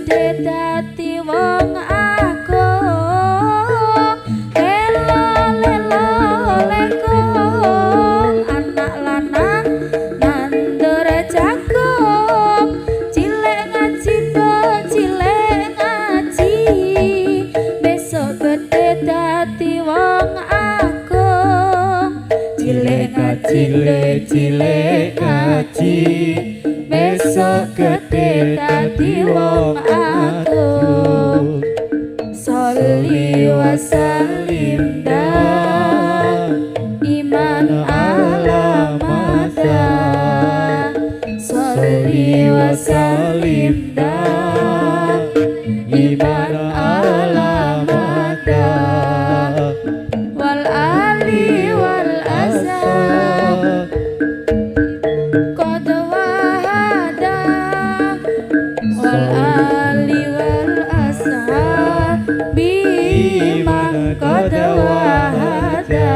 gedhe dadi wong agung lelo lelo lekung anak lanang nandur jagung cilik ngaji do cilik ngaji besok gedhe dadi wong agung cilik ngaji cilik ngaji besok gedhe dadi wong agung sholli wa sallim iman alamada sholli wa sallim iman alamada wal ali wal asab qad wahada wal ali wal asab biman qad wahada